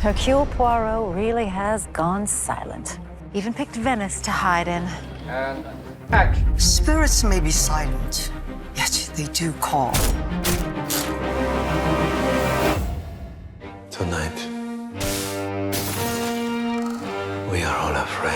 Hercule Poirot really has gone silent. Even picked Venice to hide in. And action. Spirits may be silent, yet they do call. Tonight, we are all afraid.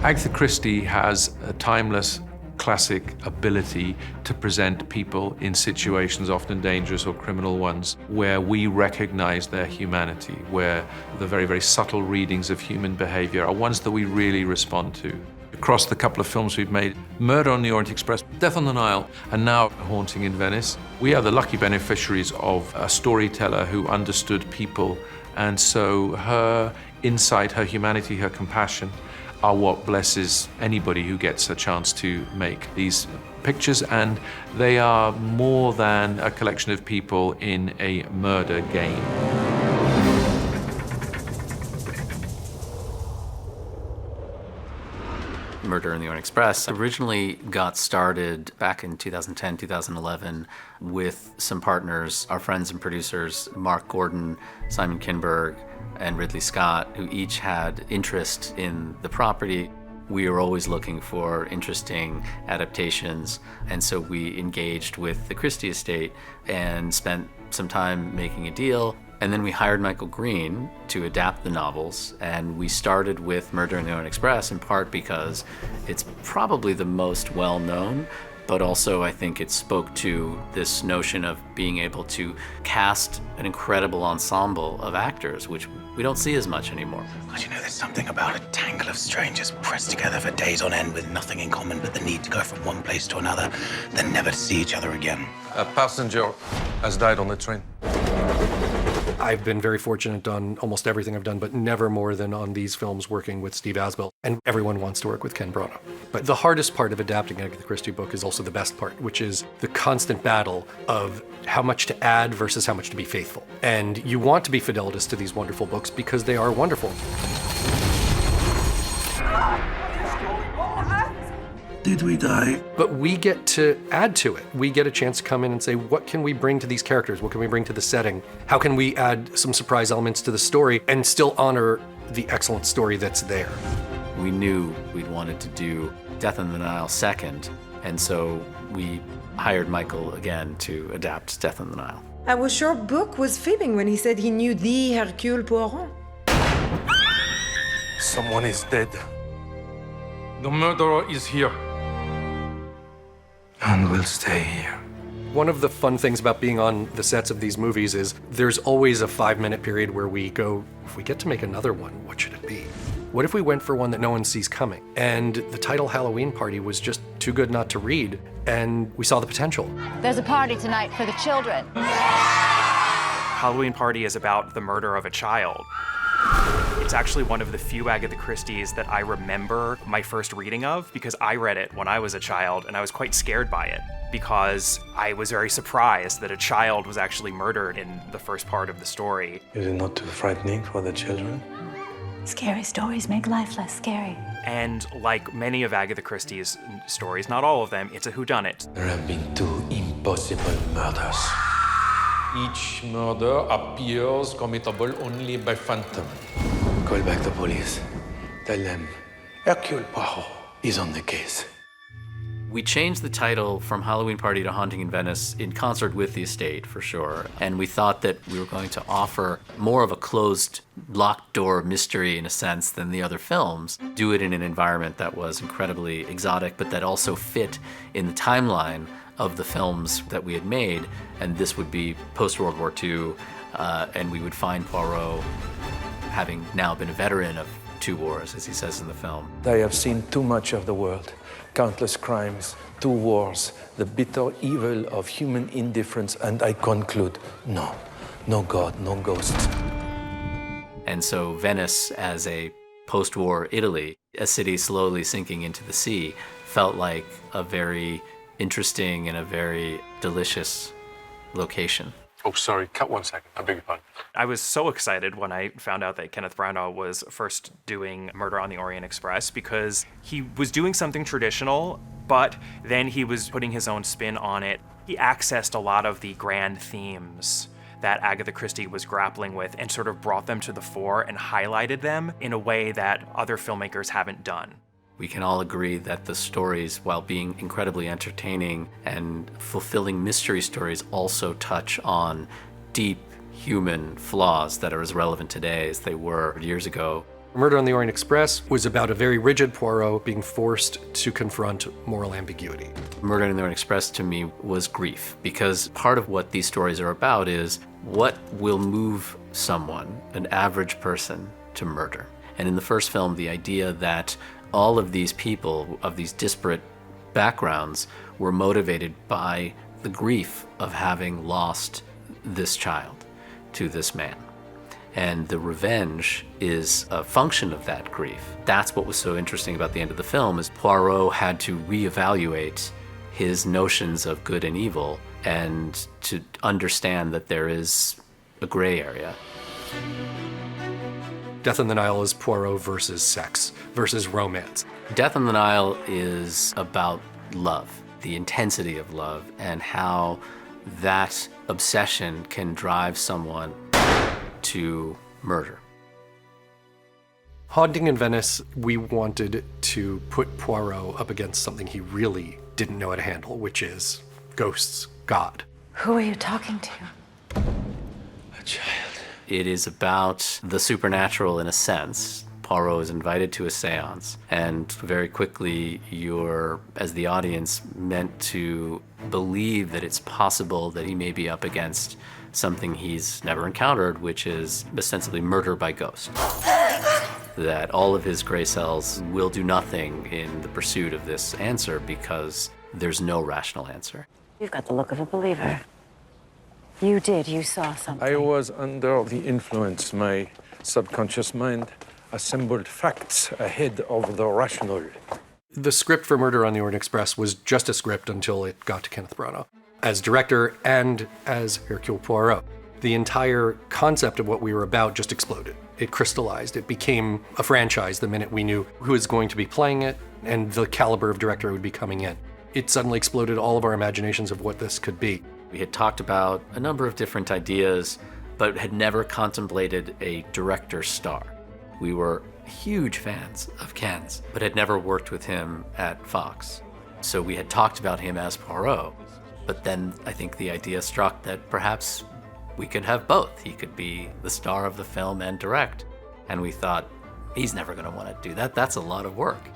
Agatha Christie has a timeless classic ability to present people in situations, often dangerous or criminal ones, where we recognize their humanity, where the very, very subtle readings of human behavior are ones that we really respond to. Across the couple of films we've made, Murder on the Orient Express, Death on the Nile, and now Haunting in Venice, we are the lucky beneficiaries of a storyteller who understood people, and so her insight, her humanity, her compassion are what blesses anybody who gets a chance to make these pictures, and they are more than a collection of people in a murder game. Murder on the Orient Express originally got started back in 2010, 2011 with some partners, our friends and producers, Mark Gordon, Simon Kinberg, and Ridley Scott, who each had interest in the property. We were always looking for interesting adaptations, and so we engaged with the Christie estate and spent some time making a deal. And then we hired Michael Green to adapt the novels, and we started with Murder on the Orient Express in part because it's probably the most well-known, but also I think it spoke to this notion of being able to cast an incredible ensemble of actors, which we don't see as much anymore. God, you know, there's something about a tangle of strangers pressed together for days on end with nothing in common but the need to go from one place to another, then never to see each other again. A passenger has died on the train. I've been very fortunate on almost everything I've done, but never more than on these films working with Steve Asbell. And everyone wants to work with Ken Branagh. But the hardest part of adapting an Agatha Christie book is also the best part, which is the constant battle of how much to add versus how much to be faithful. And you want to be fidelitous to these wonderful books because they are wonderful. Did we die? But we get to add to it. We get a chance to come in and say, what can we bring to these characters? What can we bring to the setting? How can we add some surprise elements to the story and still honor the excellent story that's there? We knew we'd wanted to do Death on the Nile second, and so we hired Michael again to adapt Death on the Nile. I was sure Book was fibbing when he said he knew the Hercule Poirot. Someone is dead. The murderer is here. And will stay here. One of the fun things about being on the sets of these movies is there's always a 5-minute period where we go, if we get to make another one, what should it be? What if we went for one that no one sees coming? And the title Halloween Party was just too good not to read, and we saw the potential. There's a party tonight for the children. Halloween Party is about the murder of a child. It's actually one of the few Agatha Christie's that I remember my first reading of, because I read it when I was a child and I was quite scared by it because I was very surprised that a child was actually murdered in the first part of the story. Is it not too frightening for the children? Scary stories make life less scary. And like many of Agatha Christie's stories, not all of them, it's a whodunit. There have been 2 impossible murders. Each murder appears committable only by phantom. Call back the police. Tell them Hercule Poirot is on the case. We changed the title from Halloween Party to Haunting in Venice in concert with the estate, for sure. And we thought that we were going to offer more of a closed, locked door mystery in a sense than the other films. Do it in an environment that was incredibly exotic, but that also fit in the timeline of the films that we had made. And this would be post-World War II, and we would find Poirot having now been a veteran of 2 wars, as he says in the film. I have seen too much of the world. Countless crimes, 2 wars, the bitter evil of human indifference, and I conclude, no God, no ghosts. And so Venice, as a post-war Italy, a city slowly sinking into the sea, felt like a very interesting and a very delicious location. Oh, sorry, cut 1 second. I beg your pardon. I was so excited when I found out that Kenneth Branagh was first doing Murder on the Orient Express, because he was doing something traditional, but then he was putting his own spin on it. He accessed a lot of the grand themes that Agatha Christie was grappling with and sort of brought them to the fore and highlighted them in a way that other filmmakers haven't done. We can all agree that the stories, while being incredibly entertaining and fulfilling mystery stories, also touch on deep human flaws that are as relevant today as they were years ago. Murder on the Orient Express was about a very rigid Poirot being forced to confront moral ambiguity. Murder on the Orient Express to me was grief, because part of what these stories are about is what will move someone, an average person, to murder. And in the first film, the idea that all of these people of these disparate backgrounds were motivated by the grief of having lost this child to this man. And the revenge is a function of that grief. That's what was so interesting about the end of the film, is Poirot had to reevaluate his notions of good and evil and to understand that there is a gray area. Death on the Nile is Poirot versus sex, versus romance. Death on the Nile is about love, the intensity of love, and how that obsession can drive someone to murder. Haunting in Venice, we wanted to put Poirot up against something he really didn't know how to handle, which is ghosts, God. Who are you talking to? A child. It is about the supernatural in a sense. Poirot is invited to a seance, and very quickly you're, as the audience, meant to believe that it's possible that he may be up against something he's never encountered, which is ostensibly murder by ghost. That all of his gray cells will do nothing in the pursuit of this answer because there's no rational answer. You've got the look of a believer. You saw something. I was under the influence. My subconscious mind assembled facts ahead of the rational. The script for Murder on the Orient Express was just a script until it got to Kenneth Branagh, as director and as Hercule Poirot. The entire concept of what we were about just exploded. It crystallized. It became a franchise the minute we knew who was going to be playing it and the caliber of director would be coming in. It suddenly exploded all of our imaginations of what this could be. We had talked about a number of different ideas, but had never contemplated a director star. We were huge fans of Ken's, but had never worked with him at Fox. So we had talked about him as Poirot, but then I think the idea struck that perhaps we could have both. He could be the star of the film and direct. And we thought, he's never gonna wanna do that. That's a lot of work.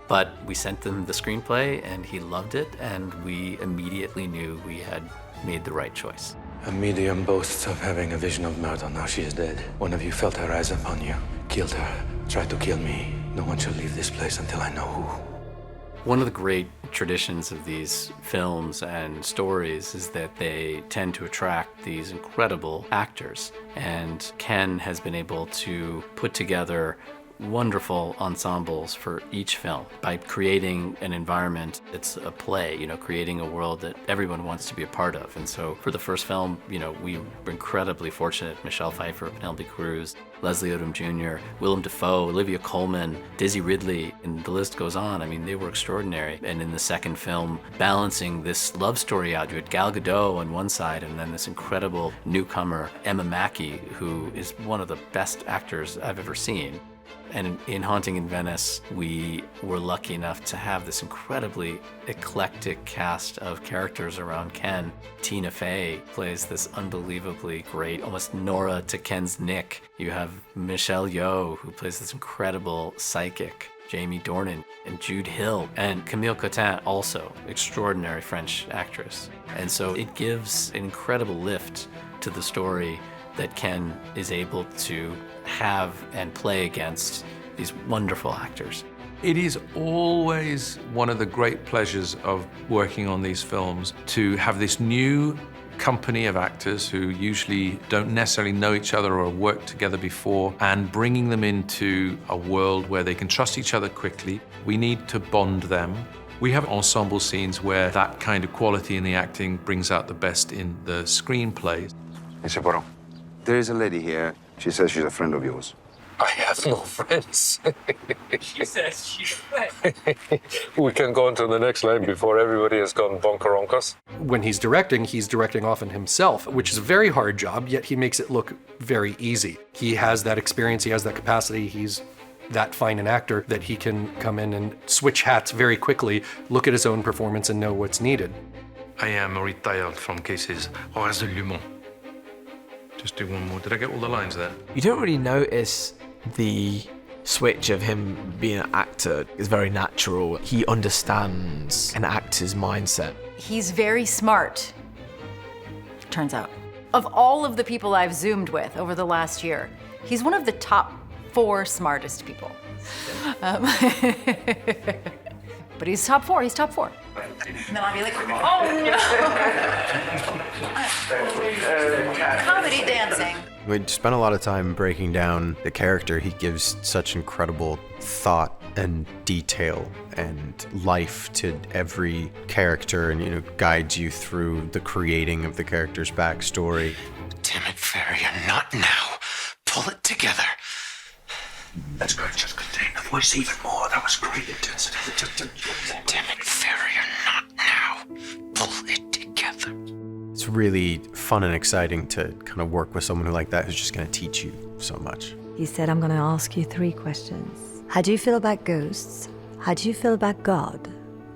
But we sent him the screenplay and he loved it, and we immediately knew we had made the right choice. A medium boasts of having a vision of murder. Now she is dead. One of you felt her rise upon you, killed her, tried to kill me. No one shall leave this place until I know who. One of the great traditions of these films and stories is that they tend to attract these incredible actors. And Ken has been able to put together wonderful ensembles for each film by creating an environment that's a play, creating a world that everyone wants to be a part of. And so for the first film, we were incredibly fortunate. Michelle Pfeiffer, Penelope Cruz, Leslie Odom Jr., Willem Dafoe, Olivia Colman, Daisy Ridley, and the list goes on. I mean, they were extraordinary. And in the second film, balancing this love story out, you had Gal Gadot on one side, and then this incredible newcomer, Emma Mackey, who is one of the best actors I've ever seen. And in Haunting in Venice, we were lucky enough to have this incredibly eclectic cast of characters around Ken. Tina Fey plays this unbelievably great, almost Nora to Ken's Nick. You have Michelle Yeoh, who plays this incredible psychic. Jamie Dornan and Jude Hill, and Camille Cotin, also extraordinary French actress. And so it gives an incredible lift to the story that Ken is able to have and play against these wonderful actors. It is always one of the great pleasures of working on these films to have this new company of actors who usually don't necessarily know each other or worked together before, and bringing them into a world where they can trust each other quickly. We need to bond them. We have ensemble scenes where that kind of quality in the acting brings out the best in the screenplay. Mr. Poirot, there is a lady here. She says she's a friend of yours. I have no friends. She says she's a friend. We can go on to the next line before everybody has gone bonkeronkers. When he's directing often himself, which is a very hard job, yet he makes it look very easy. He has that experience, he has that capacity, he's that fine an actor that he can come in and switch hats very quickly, look at his own performance and know what's needed. I am retired from cases résolument. Just do one more. Did I get all the lines there? You don't really notice the switch of him being an actor. It's very natural. He understands an actor's mindset. He's very smart, turns out. Of all of the people I've Zoomed with over the last year, he's one of the top 4 smartest people. But he's top 4, he's top 4. And then I'll be like, oh no! Comedy dancing. We spent a lot of time breaking down the character. He gives such incredible thought and detail and life to every character and, you know, guides you through the creating of the character's backstory. Damn it, Ferrier, not now. Pull it together. That's good, just contain the voice even more. That was great intensity. Damn it, Ferrier, not now. Pull it together. It's really fun and exciting to kind of work with someone like that who's just going to teach you so much. He said, I'm going to ask you 3 questions. How do you feel about ghosts? How do you feel about God?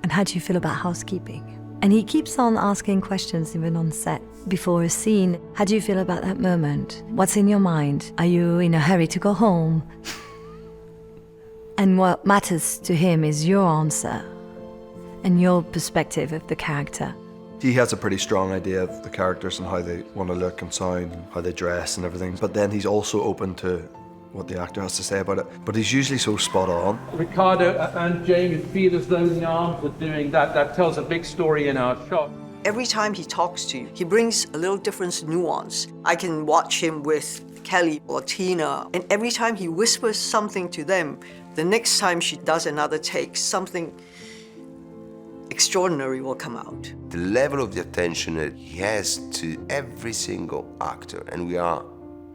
And how do you feel about housekeeping? And he keeps on asking questions even on set. Before a scene, how do you feel about that moment? What's in your mind? Are you in a hurry to go home? And what matters to him is your answer and your perspective of the character. He has a pretty strong idea of the characters and how they want to look and sound, how they dress and everything. But then he's also open to what the actor has to say about it. But he's usually so spot on. Ricardo and Jamie feel as though the arms are doing that. That tells a big story in our shot. Every time he talks to you, he brings a little different nuance. I can watch him with Kelly or Tina, and every time he whispers something to them, the next time she does another take, something extraordinary will come out. The level of the attention that he has to every single actor, and we are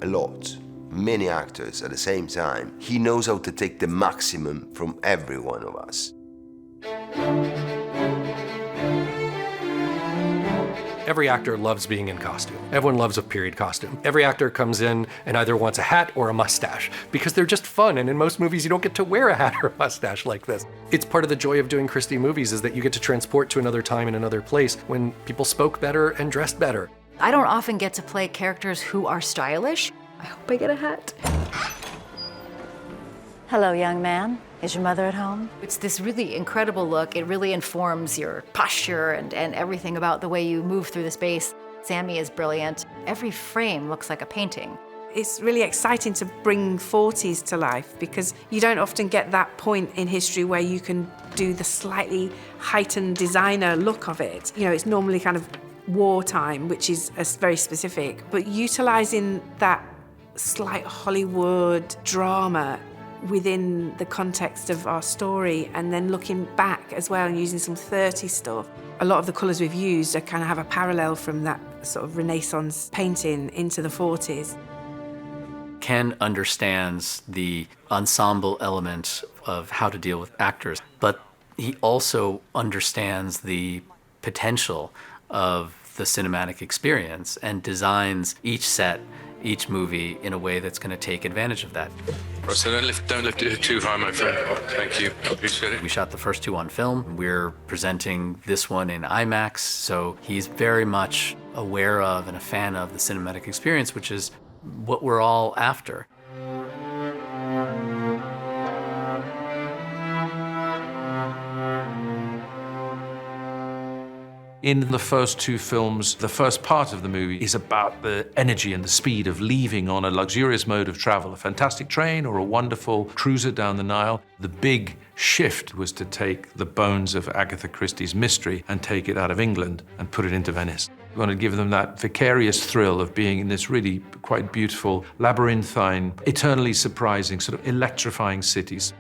a lot, many actors at the same time, he knows how to take the maximum from every one of us. Every actor loves being in costume. Everyone loves a period costume. Every actor comes in and either wants a hat or a mustache because they're just fun, and in most movies you don't get to wear a hat or a mustache like this. It's part of the joy of doing Christie movies is that you get to transport to another time and another place when people spoke better and dressed better. I don't often get to play characters who are stylish. I hope I get a hat. Hello, young man. Is your mother at home? It's this really incredible look. It really informs your posture and everything about the way you move through the space. Sammy is brilliant. Every frame looks like a painting. It's really exciting to bring 40s to life because you don't often get that point in history where you can do the slightly heightened designer look of it. You know, it's normally kind of wartime, which is very specific, but utilizing that slight Hollywood drama within the context of our story and then looking back as well and using some 30s stuff. A lot of the colours we've used are kind of have a parallel from that sort of Renaissance painting into the 40s. Ken understands the ensemble element of how to deal with actors, but he also understands the potential of the cinematic experience and designs each set, each movie in a way that's going to take advantage of that. So don't lift it too high, my friend. Thank you. I appreciate it. We shot the first 2 on film. We're presenting this one in IMAX, so he's very much aware of and a fan of the cinematic experience, which is what we're all after. In the first 2 films, the first part of the movie is about the energy and the speed of leaving on a luxurious mode of travel, a fantastic train or a wonderful cruiser down the Nile. The big shift was to take the bones of Agatha Christie's mystery and take it out of England and put it into Venice. We wanted to give them that vicarious thrill of being in this really quite beautiful, labyrinthine, eternally surprising, sort of electrifying cities.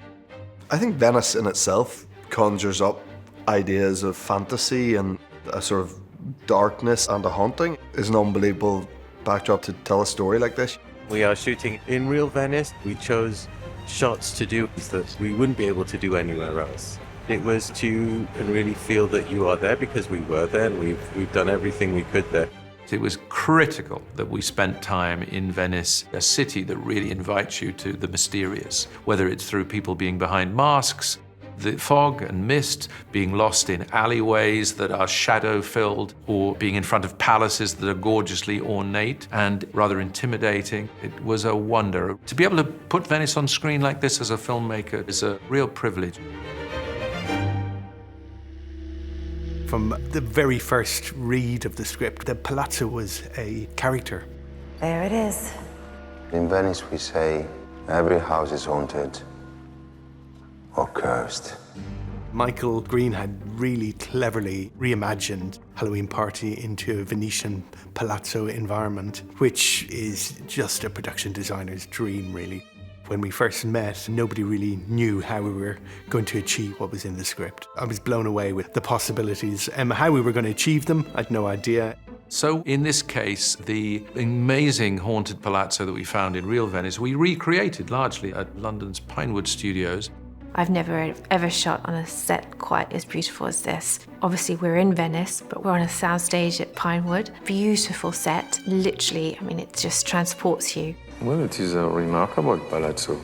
I think Venice in itself conjures up ideas of fantasy and a sort of darkness and a haunting. Is an unbelievable backdrop to tell a story like this. We are shooting in real Venice. We chose shots to do that we wouldn't be able to do anywhere else. It was to really feel that you are there because we were there and we've done everything we could there. It was critical that we spent time in Venice, a city that really invites you to the mysterious, whether it's through people being behind masks, the fog and mist, being lost in alleyways that are shadow-filled, or being in front of palaces that are gorgeously ornate and rather intimidating. It was a wonder. To be able to put Venice on screen like this as a filmmaker is a real privilege. From the very first read of the script, the palazzo was a character. There it is. In Venice, we say every house is haunted or cursed. Michael Green had really cleverly reimagined Halloween Party into a Venetian palazzo environment, which is just a production designer's dream, really. When we first met, nobody really knew how we were going to achieve what was in the script. I was blown away with the possibilities. How we were going to achieve them, I had no idea. So in this case, the amazing haunted palazzo that we found in real Venice, we recreated largely at London's Pinewood Studios. I've never ever shot on a set quite as beautiful as this. Obviously we're in Venice, but we're on a soundstage at Pinewood. Beautiful set, literally, I mean, it just transports you. Well, it is a remarkable palazzo.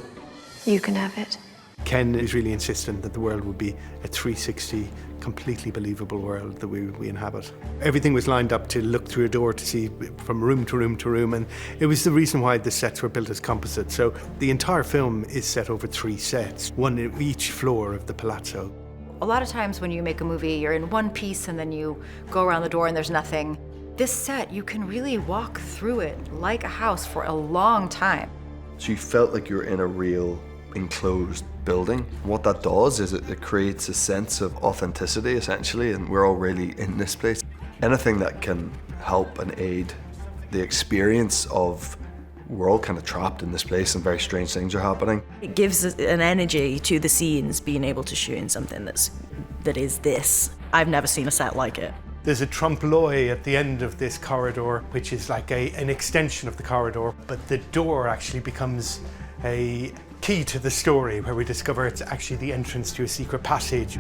You can have it. Ken is really insistent that the world would be a 360, completely believable world that we inhabit. Everything was lined up to look through a door to see from room to room to room, and it was the reason why the sets were built as composite. So the entire film is set over 3 sets, one at each floor of the palazzo. A lot of times when you make a movie, you're in one piece and then you go around the door and there's nothing. This set, you can really walk through it like a house for a long time. So you felt like you're in a real enclosed building. What that does is it creates a sense of authenticity, essentially, and we're all really in this place. Anything that can help and aid the experience of we're all kind of trapped in this place and very strange things are happening. It gives an energy to the scenes, being able to shoot in something that is this. I've never seen a set like it. There's a trompe-l'oeil at the end of this corridor, which is like an extension of the corridor, but the door actually becomes a key to the story, where we discover it's actually the entrance to a secret passage.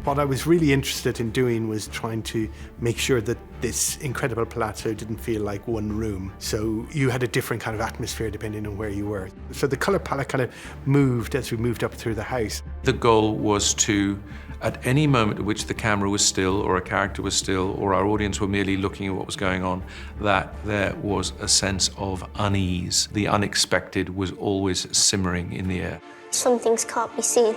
What I was really interested in doing was trying to make sure that this incredible palazzo didn't feel like one room. So you had a different kind of atmosphere depending on where you were. So the color palette kind of moved as we moved up through the house. The goal was to, at any moment at which the camera was still, or a character was still, or our audience were merely looking at what was going on, that there was a sense of unease. The unexpected was always simmering in the air. Some things can't be seen.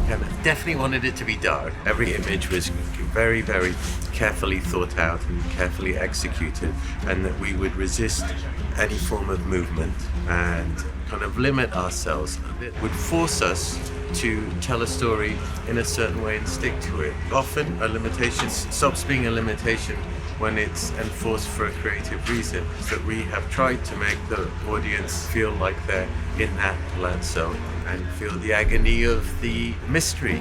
Kenneth definitely wanted it to be dark. Every image was very, very carefully thought out and carefully executed, and that we would resist any form of movement and kind of limit ourselves. It would force us to tell a story in a certain way and stick to it. Often a limitation stops being a limitation when it's enforced for a creative reason. So that we have tried to make the audience feel like they're in that palazzo and feel the agony of the mystery.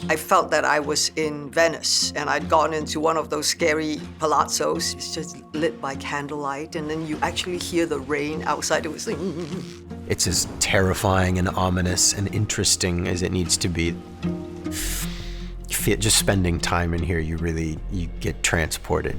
I felt that I was in Venice and I'd gone into one of those scary palazzos. It's just lit by candlelight, and then you actually hear the rain outside. It was like... It's as terrifying and ominous and interesting as it needs to be. Just spending time in here, you get transported.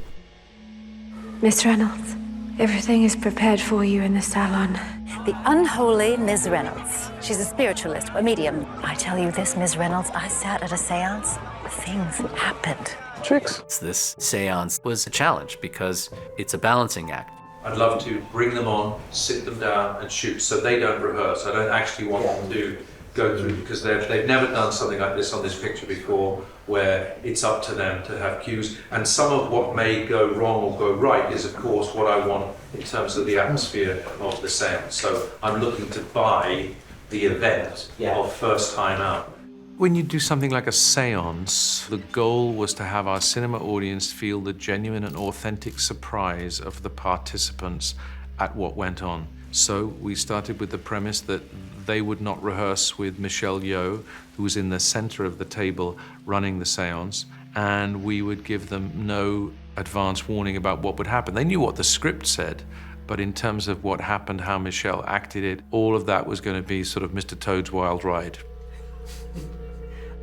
Miss Reynolds, everything is prepared for you in the salon. The unholy Miss Reynolds. She's a spiritualist, a medium. I tell you this, Miss Reynolds, I sat at a seance. Things happened. Tricks. This seance was a challenge because it's a balancing act. I'd love to bring them on, sit them down and shoot so they don't rehearse. I don't actually want them to go through, because they've never done something like this on this picture before, where it's up to them to have cues. And some of what may go wrong or go right is, of course, what I want in terms of the atmosphere of the seance. So I'm looking to buy the event of first time out. When you do something like a seance, the goal was to have our cinema audience feel the genuine and authentic surprise of the participants at what went on. So we started with the premise that they would not rehearse with Michelle Yeoh, who was in the center of the table running the seance, and we would give them no advance warning about what would happen. They knew what the script said, but in terms of what happened, how Michel acted it, all of that was going to be sort of Mr. Toad's Wild Ride.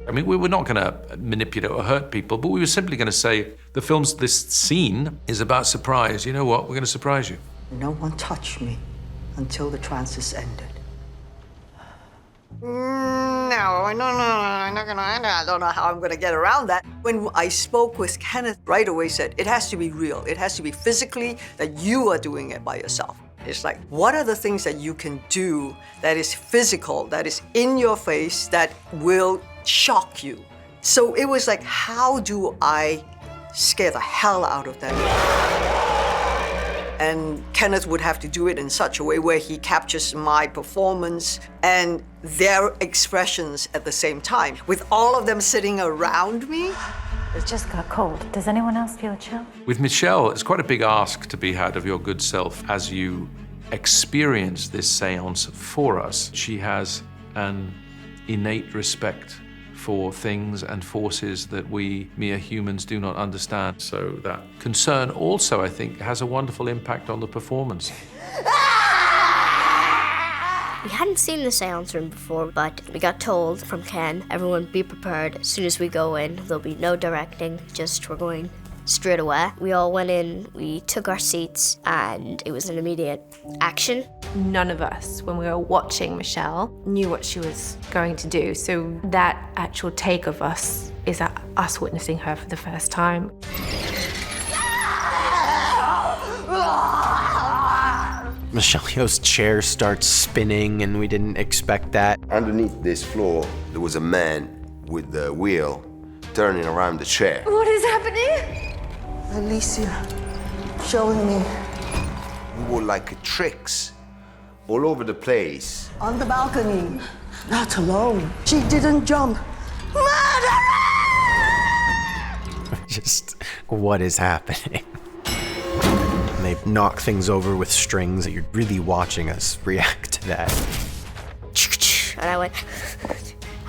I mean, we were not going to manipulate or hurt people, but we were simply going to say, this scene is about surprise. You know what? We're going to surprise you. No one touched me until the trances ended. No, I'm not gonna. I don't know how I'm gonna get around that. When I spoke with Kenneth, right away said, it has to be real. It has to be physically that you are doing it by yourself. It's like, what are the things that you can do that is physical, that is in your face, that will shock you? So it was like, how do I scare the hell out of them? And Kenneth would have to do it in such a way where he captures my performance and their expressions at the same time, with all of them sitting around me. It just got cold. Does anyone else feel a chill? With Michel, it's quite a big ask to be had of your good self as you experience this seance for us. She has an innate respect for things and forces that we mere humans do not understand. So that concern also, I think, has a wonderful impact on the performance. We hadn't seen the seance room before, but we got told from Ken, everyone be prepared. As soon as we go in, there'll be no directing, just we're going straight away. We all went in, we took our seats, and it was an immediate action. None of us, when we were watching Michelle, knew what she was going to do. So that actual take of us is us witnessing her for the first time. Michelle Yeoh's chair starts spinning, and we didn't expect that. Underneath this floor, there was a man with the wheel turning around the chair. What is happening? Alicia, showing me. We were like tricks all over the place. On the balcony. Not alone. She didn't jump. Just, what is happening? And they knock things over with strings that you're really watching us react to that. And I went,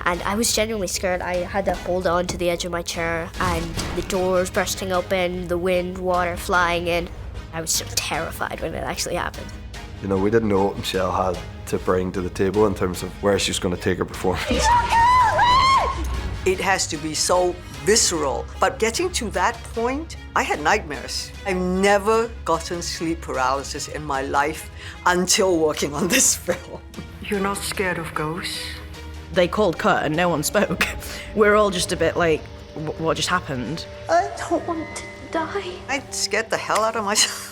and I was genuinely scared. I had to hold on to the edge of my chair, and the doors bursting open, the wind, water flying in. I was so terrified when it actually happened. You know, we didn't know what Michelle had to bring to the table in terms of where she's going to take her performance. It has to be so visceral. But getting to that point, I had nightmares. I've never gotten sleep paralysis in my life until working on this film. You're not scared of ghosts? They called cut and no one spoke. We're all just a bit like, what just happened? I don't want to die. I scared the hell out of myself.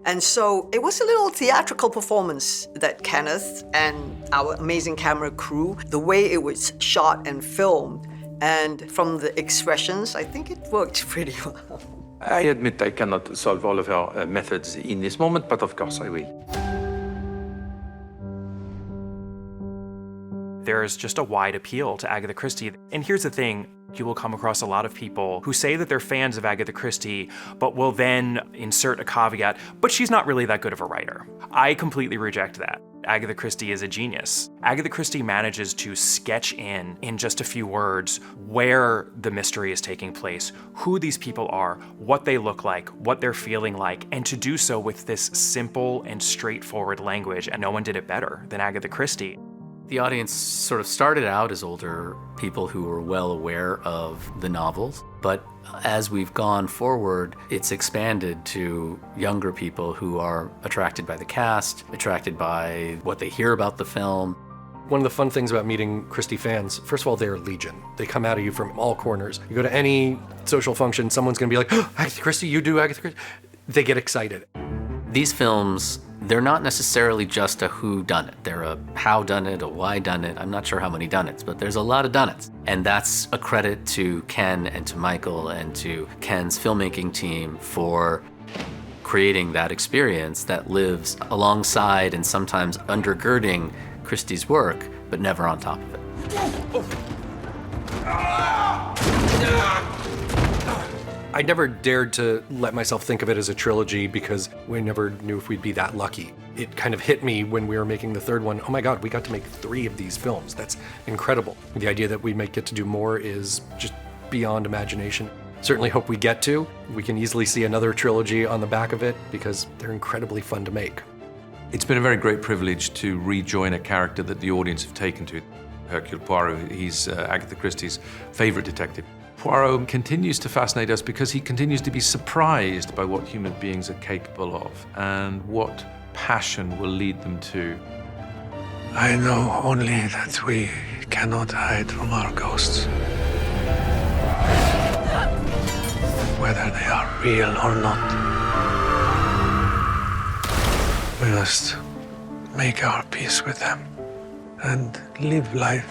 And so it was a little theatrical performance that Kenneth and our amazing camera crew, the way it was shot and filmed, and from the expressions, I think it worked pretty well. I admit I cannot solve all of our methods in this moment, but of course I will. There's just a wide appeal to Agatha Christie. And here's the thing, you will come across a lot of people who say that they're fans of Agatha Christie, but will then insert a caveat, but she's not really that good of a writer. I completely reject that. Agatha Christie is a genius. Agatha Christie manages to sketch in just a few words, where the mystery is taking place, who these people are, what they look like, what they're feeling like, and to do so with this simple and straightforward language, and no one did it better than Agatha Christie. The audience sort of started out as older people who were well aware of the novels, but as we've gone forward, it's expanded to younger people who are attracted by the cast, attracted by what they hear about the film. One of the fun things about meeting Christie fans, first of all, they're legion. They come out of you from all corners. You go to any social function, someone's gonna be like, oh, Agatha Christie, you do Agatha Christie? They get excited. These films, they're not necessarily just a whodunit. They're a how-done-it, a why-done-it. I'm not sure how many done-its, but there's a lot of done-its. And that's a credit to Ken and to Michael and to Ken's filmmaking team for creating that experience that lives alongside and sometimes undergirding Christie's work, but never on top of it. I never dared to let myself think of it as a trilogy because we never knew if we'd be that lucky. It kind of hit me when we were making the third one. Oh my God, we got to make 3 of these films. That's incredible. The idea that we might get to do more is just beyond imagination. Certainly hope we get to. We can easily see another trilogy on the back of it because they're incredibly fun to make. It's been a very great privilege to rejoin a character that the audience have taken to. Hercule Poirot, he's Agatha Christie's favorite detective. Poirot continues to fascinate us because he continues to be surprised by what human beings are capable of and what passion will lead them to. I know only that we cannot hide from our ghosts. Whether they are real or not. We must make our peace with them and live life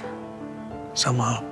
somehow.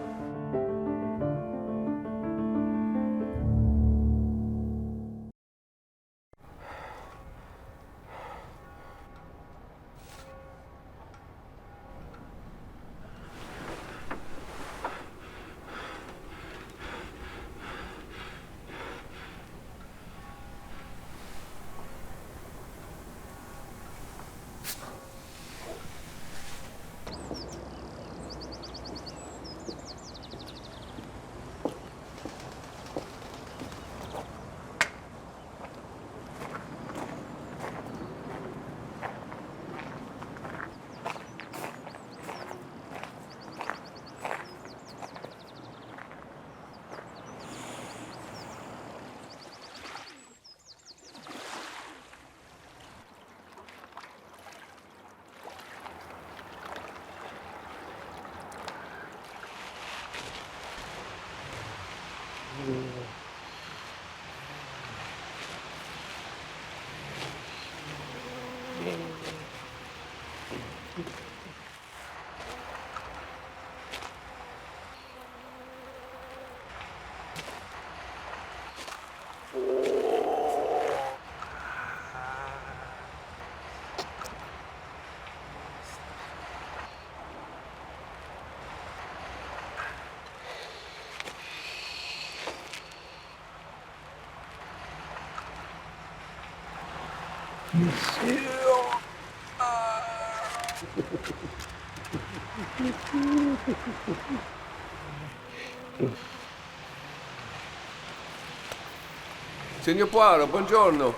Signor Poirot, buongiorno.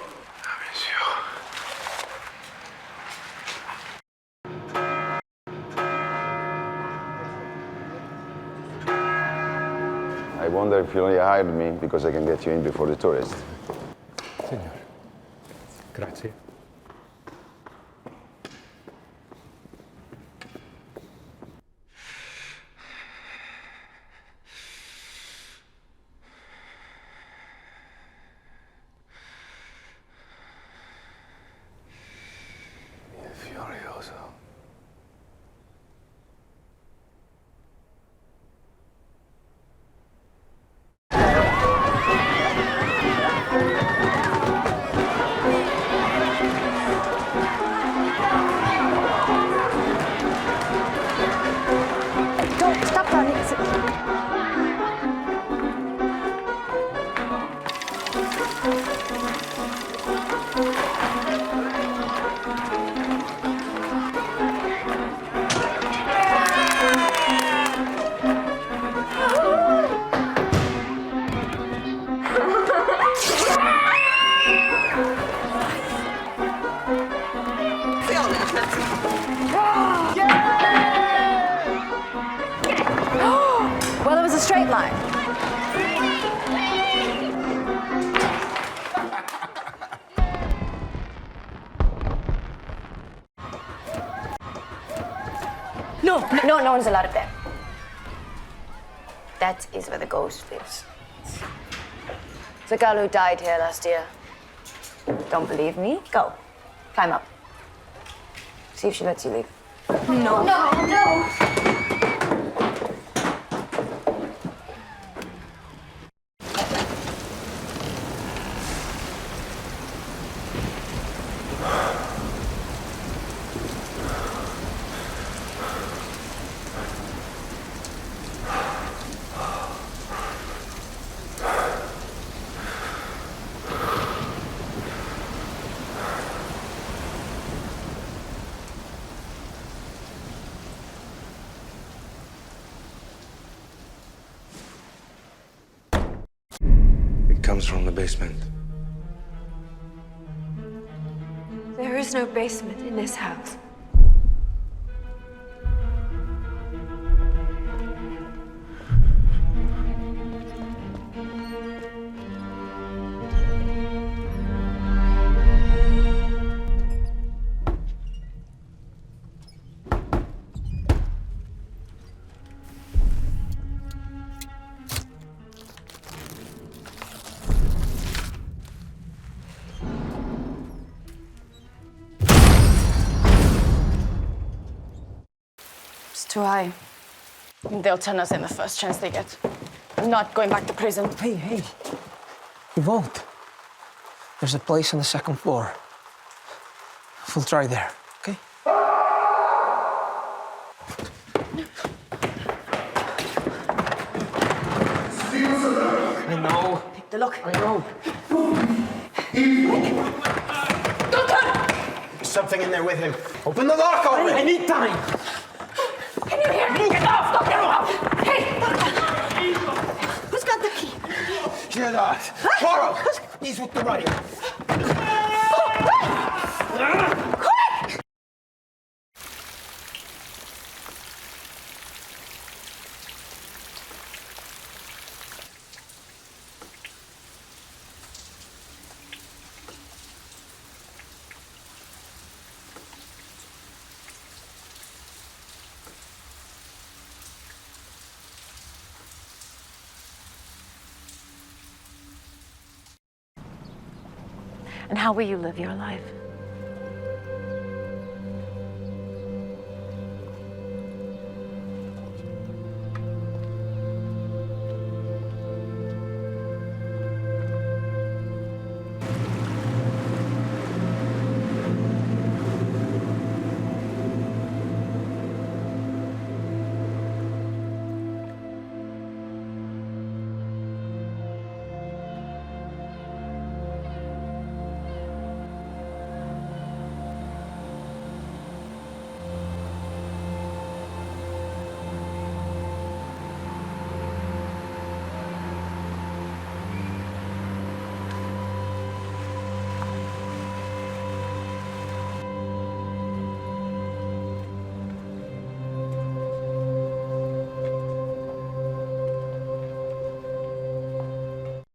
I wonder if you only hired me because I can get you in before the tourists. Signore. Grazie. Well, it was a straight line. No one's allowed up there. That is where the ghost lives. The girl who died here last year. Don't believe me? Go. Climb up. See if she lets you leave. No. No. comes from the basement. There is no basement in this house. Too high. They'll turn us in the first chance they get. I'm not going back to prison. Hey. You won't. There's a place on the second floor. We'll try there, okay? I know. Take the look. I know. Don't turn! There's something in there with him. Open the lock already. I need time. Can you hear me? Get off! Don't get off! Hey! Who's got the key? Get off. Poirot! He's with the writing. Quick! And how will you live your life?